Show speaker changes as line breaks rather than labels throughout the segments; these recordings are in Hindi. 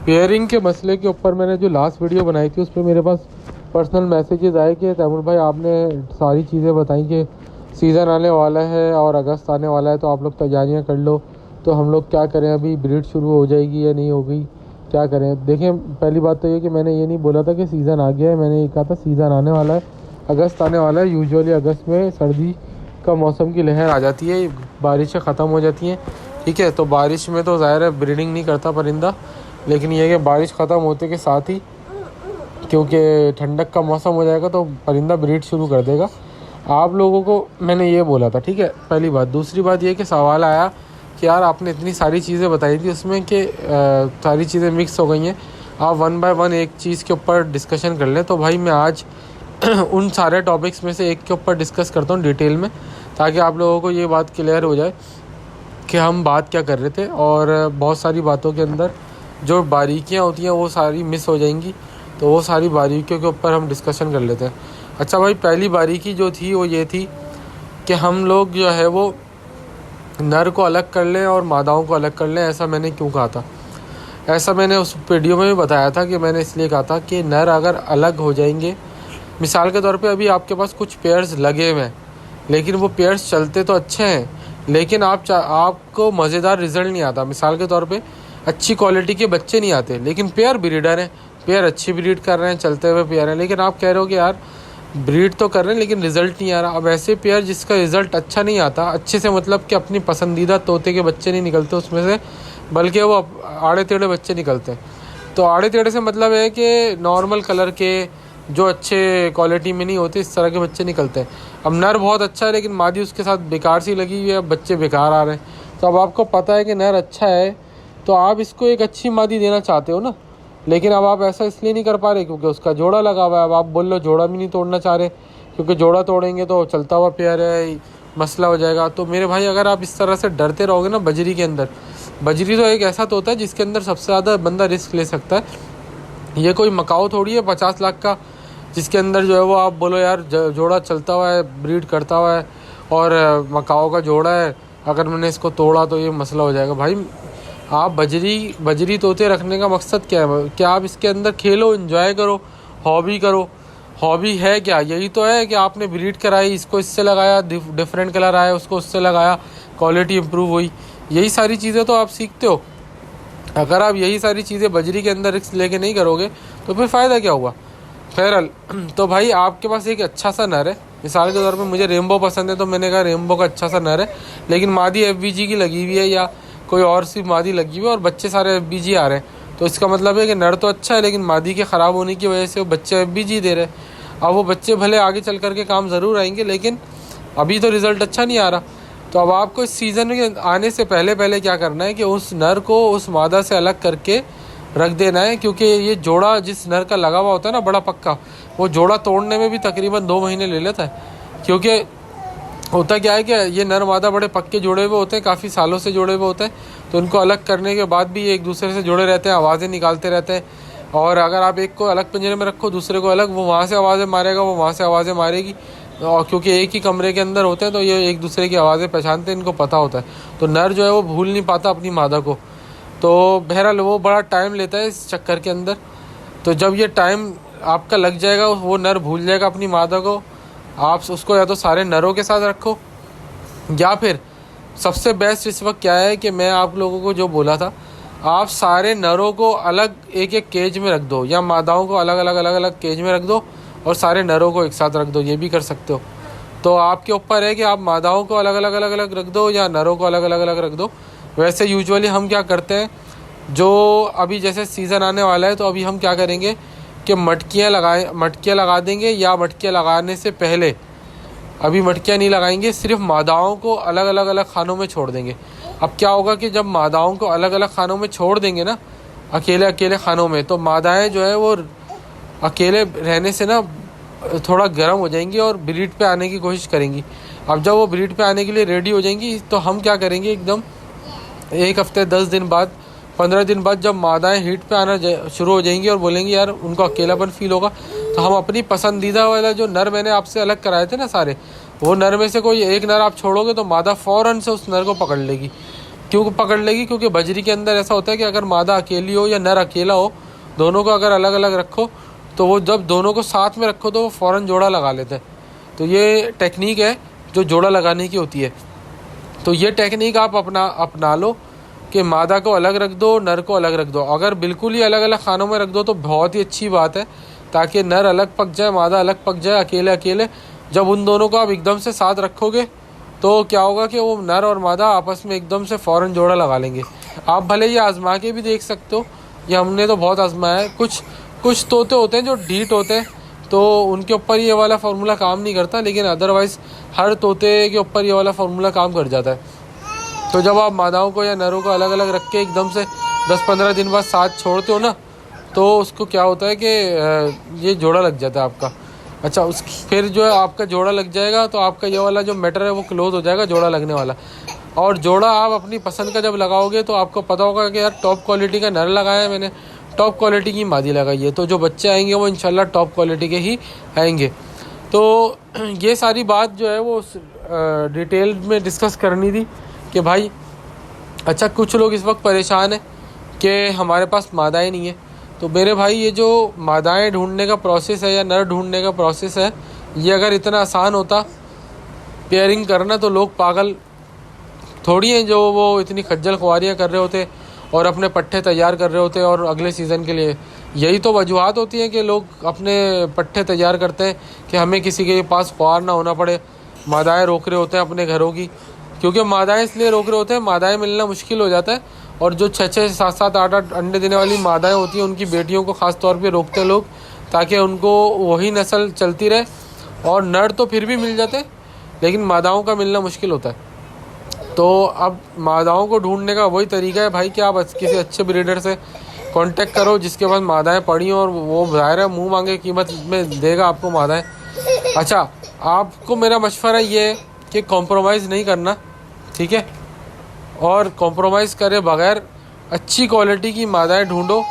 पेयरिंग के मसले के ऊपर मैंने जो लास्ट वीडियो बनाई थी उस पर मेरे पास पर्सनल मैसेजेस आए कि तैमूर भाई आपने सारी चीज़ें बताई कि सीज़न आने वाला है और अगस्त आने वाला है तो आप लोग तैयारियां कर लो। तो हम लोग क्या करें, अभी ब्रीड शुरू हो जाएगी या नहीं होगी, क्या करें। देखें, पहली बात तो ये कि मैंने ये नहीं बोला था कि सीज़न आ गया है, मैंने ये कहा था सीज़न आने वाला है, अगस्त आने वाला है। यूजुअली अगस्त में सर्दी का मौसम की लहर आ जाती है, बारिशें ख़त्म हो जाती हैं, ठीक है। तो बारिश में तो ज़ाहिर है ब्रीडिंग नहीं करता परिंदा, लेकिन ये कि बारिश ख़त्म होते के साथ ही क्योंकि ठंडक का मौसम हो जाएगा तो परिंदा ब्रीड शुरू कर देगा। आप लोगों को मैंने ये बोला था, ठीक है, पहली बात। दूसरी बात ये कि सवाल आया कि यार आपने इतनी सारी चीज़ें बताई थी उसमें कि सारी चीज़ें मिक्स हो गई हैं, आप वन बाय वन एक चीज़ के ऊपर डिस्कशन कर लें। तो भाई मैं आज उन सारे टॉपिक्स में से एक के ऊपर डिस्कस करता हूँ डिटेल में, ताकि आप लोगों को ये बात क्लियर हो जाए कि हम बात क्या कर रहे थे। और बहुत सारी बातों के अंदर जो बारीकियां होती हैं वो सारी मिस हो जाएंगी, तो वो सारी बारीकियों के ऊपर हम डिस्कशन कर लेते हैं। अच्छा भाई, पहली बारीकी जो थी वो ये थी कि हम लोग जो है वो नर को अलग कर लें और मादाओं को अलग कर लें। ऐसा मैंने क्यों कहा था? ऐसा मैंने उस वीडियो में भी बताया था कि मैंने इसलिए कहा था कि नर अगर अलग हो जाएंगे, मिसाल के तौर पे अभी आपके पास कुछ पेयर्स लगे हुए हैं, लेकिन वो पेयर्स चलते तो अच्छे हैं, लेकिन आपको मज़ेदार रिज़ल्ट नहीं आता। मिसाल के तौर पे अच्छी क्वालिटी के बच्चे नहीं आते, लेकिन पेयर ब्रीडर हैं, पेयर अच्छी ब्रीड कर रहे हैं, चलते हुए पेयर हैं, लेकिन आप कह रहे हो कि यार ब्रीड तो कर रहे हैं लेकिन रिज़ल्ट नहीं आ रहा। अब ऐसे पेयर जिसका रिज़ल्ट अच्छा नहीं आता, अच्छे से मतलब कि अपनी पसंदीदा तोते के बच्चे नहीं निकलते उसमें से, बल्कि वो आड़े टेढ़े बच्चे निकलते हैं। तो आड़े टेढ़े से मतलब है कि नॉर्मल कलर के जो अच्छे क्वालिटी में नहीं होते, इस तरह के बच्चे निकलते हैं। अब नर बहुत अच्छा है लेकिन मादी उसके साथ बेकार सी लगी हुई है, अब बच्चे बेकार आ रहे हैं। तो अब आपको पता है कि नर अच्छा है तो आप इसको एक अच्छी मादी देना चाहते हो ना, लेकिन अब आप ऐसा इसलिए नहीं कर पा रहे क्योंकि उसका जोड़ा लगा हुआ है। अब आप बोल लो जोड़ा भी नहीं तोड़ना चाह रहे, क्योंकि जोड़ा तोड़ेंगे तो चलता हुआ पेयर है, मसला हो जाएगा। तो मेरे भाई, अगर आप इस तरह से डरते रहोगे ना बजरी के अंदर, बजरी तो एक ऐसा तोता है जिसके अंदर सबसे ज़्यादा बंदा रिस्क ले सकता है। ये कोई मकाऊ थोड़ी है 50 लाख का, जिसके अंदर जो है वो आप बोलो यार जोड़ा चलता हुआ है, ब्रीड करता हुआ है और मकाओ का जोड़ा है, अगर मैंने इसको तोड़ा तो ये मसला हो जाएगा। भाई आप बजरी तोते रखने का मकसद क्या है? क्या आप इसके अंदर खेलो, एंजॉय करो, हॉबी करो। हॉबी है क्या? यही तो है कि आपने ब्रीड कराई, इसको इससे लगाया, डिफरेंट कलर आया, उसको उससे लगाया, क्वालिटी इम्प्रूव हुई, यही सारी चीज़ें तो आप सीखते हो। अगर आप यही सारी चीज़ें बजरी के अंदर रिस्क लेके नहीं करोगे तो फिर फ़ायदा क्या हुआ? खैर, तो भाई आपके पास एक अच्छा सा नर है, मिसाल के तौर पे मुझे रेनबो पसंद है तो मैंने कहा रेनबो का अच्छा सा नर है, लेकिन मादी FBG की लगी हुई है या कोई और सी मादी लगी हुई है और बच्चे सारे FBG आ रहे हैं, तो इसका मतलब है कि नर तो अच्छा है लेकिन मादी के ख़राब होने की वजह से वो बच्चे FBG दे रहे हैं। अब वो बच्चे भले आगे चल करके काम ज़रूर आएंगे, लेकिन अभी तो रिज़ल्ट अच्छा नहीं आ रहा। तो अब आपको इस सीज़न के आने से पहले क्या करना है कि उस नर को उस मादा से अलग करके रख देना है, क्योंकि ये जोड़ा जिस नर का लगा हुआ होता है ना बड़ा पक्का, वो जोड़ा तोड़ने में भी तकरीबन 2 महीने ले लेता है। क्योंकि होता क्या है कि ये नर मादा बड़े पक्के जुड़े हुए होते हैं, काफ़ी सालों से जुड़े हुए होते हैं, तो इनको अलग करने के बाद भी ये एक दूसरे से जुड़े रहते हैं, आवाज़ें निकालते रहते हैं। और अगर आप एक को अलग पिंजरे में रखो, दूसरे को अलग, वो वहाँ से आवाज़ें मारेगा, वो वहाँ से आवाज़ें मारेगी, और क्योंकि एक ही कमरे के अंदर होते हैं तो ये एक दूसरे की आवाज़ें पहचानते हैं, इनको पता होता है। तो नर जो है वो भूल नहीं पाता अपनी मादा को। तो बहरहाल वो बड़ा टाइम लेता है इस चक्कर के अंदर। तो जब ये टाइम आपका लग जाएगा, वो नर भूल जाएगा अपनी मादा को, आप उसको या तो सारे नरों के साथ रखो, या फिर सबसे बेस्ट इस वक्त क्या है कि मैं आप लोगों को जो बोला था, आप सारे नरों को अलग एक एक केज में रख दो, या मादाओं को अलग अलग केज में रख दो और सारे नरों को एक साथ रख दो, ये भी कर सकते हो। तो आपके ऊपर है कि आप मादाओं को अलग अलग रख दो या नरों को अलग अलग रख दो। वैसे यूजुअली हम क्या करते हैं, जो अभी जैसे सीज़न आने वाला है तो अभी हम क्या करेंगे कि मटकियाँ लगा देंगे, या मटकियाँ लगाने से पहले अभी मटकियाँ नहीं लगाएंगे, सिर्फ मादाओं को अलग अलग खानों में छोड़ देंगे। अब क्या होगा कि जब मादाओं को अलग अलग खानों में छोड़ देंगे ना, अकेले खानों में, तो मादाएँ जो है वो अकेले रहने से ना थोड़ा गर्म हो जाएंगी और ब्रीड पे आने की कोशिश करेंगी। अब जब वो ब्रीड पे आने के लिए रेडी हो जाएंगी तो हम क्या करेंगे, एकदम 1 हफ्ते 10 दिन बाद 15 दिन बाद जब मादाएं हीट पे आना शुरू हो जाएंगी और बोलेंगी यार उनको अकेलापन फील होगा, तो हम अपनी पसंदीदा वाला जो नर मैंने आपसे अलग कराए थे ना सारे, वो नर में से कोई एक नर आप छोड़ोगे तो मादा फ़ौरन से उस नर को पकड़ लेगी। क्यों पकड़ लेगी? क्योंकि बजरी के अंदर ऐसा होता है कि अगर मादा अकेली हो या नर अकेला हो, दोनों को अगर अलग अलग रखो तो वो जब दोनों को साथ में रखो तो वो फ़ौरन जोड़ा लगा लेते हैं। तो ये टेक्निक है जो जोड़ा लगाने की होती है। तो ये टेक्निक आप अपना लो कि मादा को अलग रख दो, नर को अलग रख दो। अगर बिल्कुल ही अलग अलग खानों में रख दो तो बहुत ही अच्छी बात है, ताकि नर अलग पक जाए, मादा अलग पक जाए अकेले अकेले। जब उन दोनों को आप एकदम से साथ रखोगे तो क्या होगा कि वो नर और मादा आपस में एकदम से फ़ौरन जोड़ा लगा लेंगे। आप भले ये आजमा के भी देख सकते हो, ये हमने तो बहुत आजमाया है। कुछ तोते होते हैं जो ढीठ होते हैं, तो उनके ऊपर ये वाला फार्मूला काम नहीं करता, लेकिन अदरवाइज़ हर तोते के ऊपर ये वाला फार्मूला काम कर जाता है। तो जब आप मादाओं को या नरों को अलग अलग रख के एकदम से 10-15 दिन बाद साथ छोड़ते हो ना, तो उसको क्या होता है कि ये जोड़ा लग जाता है आपका। अच्छा, फिर जो है आपका जोड़ा लग जाएगा तो आपका ये वाला जो मैटर है वो क्लोज हो जाएगा, जोड़ा लगने वाला। और जोड़ा आप अपनी पसंद का जब लगाओगे तो आपको पता होगा कि यार टॉप क्वालिटी का नर लगाया है मैंने, टॉप क्वालिटी की मादी लगाई है, तो जो बच्चे आएंगे वो इंशाल्लाह टॉप क्वालिटी के ही आएंगे। तो ये सारी बात जो है वो डिटेल में डिस्कस करनी थी कि भाई अच्छा कुछ लोग इस वक्त परेशान हैं कि हमारे पास मादाएँ नहीं है। तो मेरे भाई ये जो मादाएँ ढूंढने का प्रोसेस है या नर ढूंढने का प्रोसेस है, ये अगर इतना आसान होता पेयरिंग करना, तो लोग पागल थोड़ी हैं जो वो इतनी खज्जल ख्वारियाँ कर रहे होते और अपने पट्टे तैयार कर रहे होते और अगले सीज़न के लिए। यही तो वजूहत होती हैं कि लोग अपने पट्टे तैयार करते हैं कि हमें किसी के पास ख्वार ना होना पड़े। मादाएँ रोक रहे होते हैं अपने घरों की, क्योंकि मादाएँ इसलिए रोक रहे होते हैं, मादाएँ मिलना मुश्किल हो जाता है, और जो 6-6, 7-7, 8-8 अंडे देने वाली मादाएँ होती हैं उनकी बेटियों को ख़ास तौर पे रोकते हैं लोग, ताकि उनको वही नस्ल चलती रहे। और नर तो फिर भी मिल जाते हैं, लेकिन मादाओं का मिलना मुश्किल होता है। तो अब मादाओं को ढूंढने का वही तरीका है भाई कि आप किसी अच्छे ब्रीडर से कांटेक्ट करो जिसके पास मादाएँ पड़ी हों, और वो ज़ाहिर है मुँह मांगे कीमत में देगा आपको मादाएँ। अच्छा, आपको मेरा मशवरा ये है कि कॉम्प्रोमाइज़ नहीं करना, ठीक है, और कॉम्प्रोमाइज़ करे बगैर अच्छी क्वालिटी की मादाएँ ढूंढो,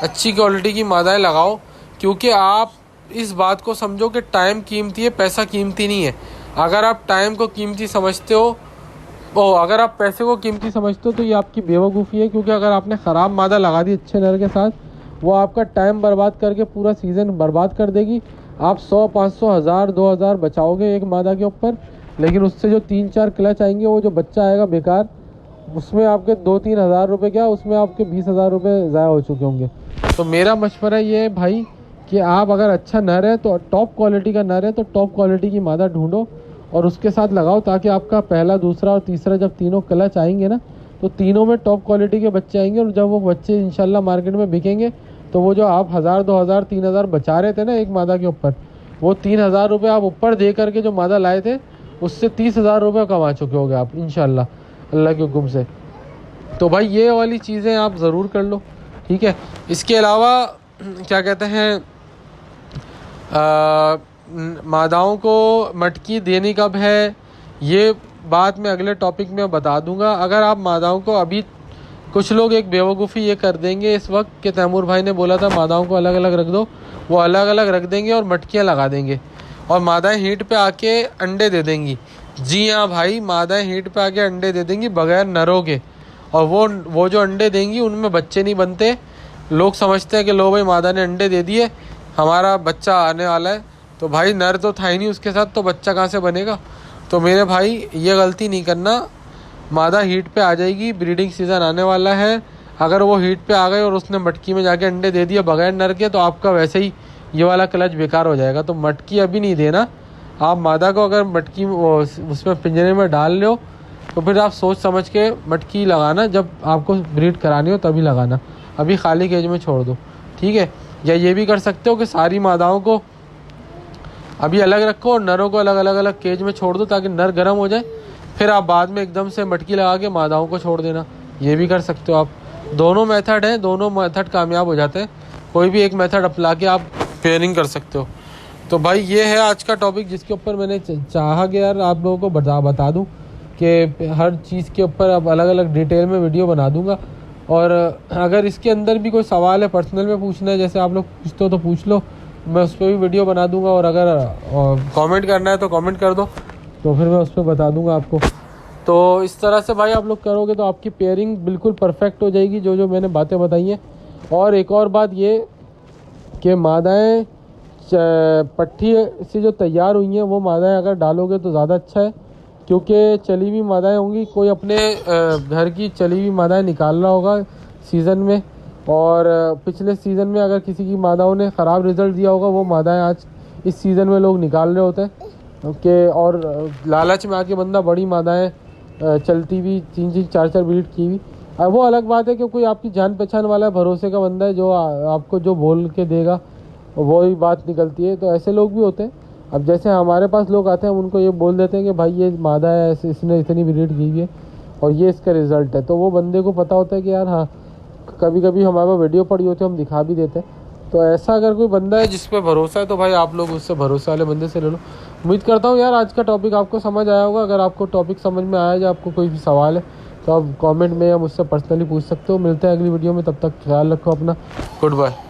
अच्छी क्वालिटी की मादाएँ लगाओ। क्योंकि आप इस बात को समझो कि टाइम कीमती है, पैसा कीमती नहीं है। अगर आप टाइम को कीमती समझते हो, अगर आप पैसे को कीमती समझते हो, तो ये आपकी बेवकूफ़ी है। क्योंकि अगर आपने ख़राब मादा लगा दी अच्छे नर के साथ, वो आपका टाइम बर्बाद करके पूरा सीज़न बर्बाद कर देगी। आप 100, 500, 1000, 2000 बचाओगे एक मादा के ऊपर, लेकिन उससे जो 3-4 क्लच आएंगे, वो जो बच्चा आएगा बेकार, उसमें आपके 2-3 हज़ार रुपये, क्या उसमें आपके 20,000 रुपये ज़ाया हो चुके होंगे। तो मेरा मशवरा ये है भाई कि आप अगर अच्छा नर है, तो टॉप क्वालिटी का नर है, तो टॉप क्वालिटी की मादा ढूंढो और उसके साथ लगाओ, ताकि आपका पहला, दूसरा और तीसरा जब तीनों क्लच आएंगे ना, तो तीनों में टॉप क्वालिटी के बच्चे आएंगे। और जब वो बच्चे इंशाल्लाह मार्केट में बिकेंगे, तो वो जो आप 1000, 2000, 3000 बचा रहे थे ना एक मादा के ऊपर, वो 3000 रुपये आप ऊपर दे करके जो मादा लाए थे, उससे 30,000 रुपये कमा चुके होगे आप इंशाल्लाह अल्लाह के हुक्म से। तो भाई ये वाली चीज़ें आप ज़रूर कर लो, ठीक है। इसके अलावा क्या कहते हैं, मादाओं को मटकी देनी कब है, ये बात मैं अगले टॉपिक में बता दूंगा। अगर आप मादाओं को अभी, कुछ लोग एक बेवकूफ़ी ये कर देंगे इस वक्त कि तैमूर भाई ने बोला था मादाओं को अलग अलग रख दो, वो अलग अलग रख देंगे और मटकियाँ लगा देंगे और मादाएं हीट पे आके अंडे दे देंगी। जी हाँ भाई, मादाएं हीट पे आके अंडे दे देंगी बगैर नरों के, और वो जो अंडे देंगी उनमें बच्चे नहीं बनते। लोग समझते हैं कि लो भाई मादा ने अंडे दे दिए, हमारा बच्चा आने वाला है, तो भाई नर तो था ही नहीं उसके साथ, तो बच्चा कहाँ से बनेगा। तो मेरे भाई ये गलती नहीं करना। मादा हीट पे आ जाएगी, ब्रीडिंग सीज़न आने वाला है, अगर वो हीट पे आ गई और उसने मटकी में जाके अंडे दे दिए बगैर नर के, तो आपका वैसे ही ये वाला क्लच बेकार हो जाएगा। तो मटकी अभी नहीं देना आप मादा को। अगर मटकी उसमें पिंजरे में डाल लो, तो फिर आप सोच समझ के मटकी लगाना, जब आपको ब्रीड करानी हो तभी लगाना, अभी खाली केज में छोड़ दो, ठीक है। या ये भी कर सकते हो कि सारी मादाओं को अभी अलग रखो और नरों को अलग अलग केज में छोड़ दो, ताकि नर गर्म हो जाए, फिर आप बाद में एकदम से मटकी लगा के मादाओं को छोड़ देना, ये भी कर सकते हो आप। दोनों मेथड हैं, दोनों मेथड कामयाब हो जाते हैं, कोई भी एक मेथड अपना के आप पेयरिंग कर सकते हो। तो भाई ये है आज का टॉपिक, जिसके ऊपर मैंने चाहा कि यार आप लोगों को बता दूं कि हर चीज़ के ऊपर अब अलग अलग डिटेल में वीडियो बना दूंगा। और अगर इसके अंदर भी कोई सवाल है पर्सनल में पूछना है, जैसे आप लोग पूछते हो तो पूछ लो, मैं उस पर भी वीडियो बना दूंगा। और अगर कमेंट करना है तो कमेंट कर दो, तो फिर मैं उस पर बता दूंगा आपको। तो इस तरह से भाई आप लोग करोगे तो आपकी पेयरिंग बिल्कुल परफेक्ट हो जाएगी, जो जो मैंने बातें बताई हैं। और एक और बात ये कि मादाएँ पट्ठी से जो तैयार हुई हैं वो मादाएँ अगर डालोगे तो ज़्यादा अच्छा है, क्योंकि चली हुई मादाएँ होंगी, कोई अपने घर की चली हुई मादाएँ निकाल रहा होगा सीज़न में, और पिछले सीज़न में अगर किसी की मादाओं ने ख़राब रिज़ल्ट दिया होगा, वो मादाएँ आज इस सीज़न में लोग निकाल रहे होते हैं कि, और लालच में आके बंदा बड़ी मादाएँ चलती हुई 3-3 4-4 ब्रीड की हुई, वो अलग बात है कि कोई आपकी जान पहचान वाला है, भरोसे का बंदा है, जो आपको जो बोल के देगा वही बात निकलती है। तो ऐसे लोग भी होते हैं। अब जैसे हमारे पास लोग आते हैं, हम उनको ये बोल देते हैं कि भाई ये मादा है, इसने इतनी ब्रीड की हुई है और ये इसका रिज़ल्ट है, तो वो बंदे को पता होता है कि यार हाँ, कभी कभी हमारे पास वीडियो पड़ी होती है, हम दिखा भी देते हैं। तो ऐसा अगर कोई बंदा है जिस पे भरोसा है तो भाई आप लोग उससे भरोसे वाले बंदे से ले लो। उम्मीद करता हूँ यार आज का टॉपिक आपको समझ आया होगा। अगर आपको टॉपिक समझ में आया, या आपको कोई भी सवाल है तो आप कमेंट में या मुझसे पर्सनली पूछ सकते हो। मिलते हैं अगली वीडियो में, तब तक ख्याल रखो अपना। Good bye.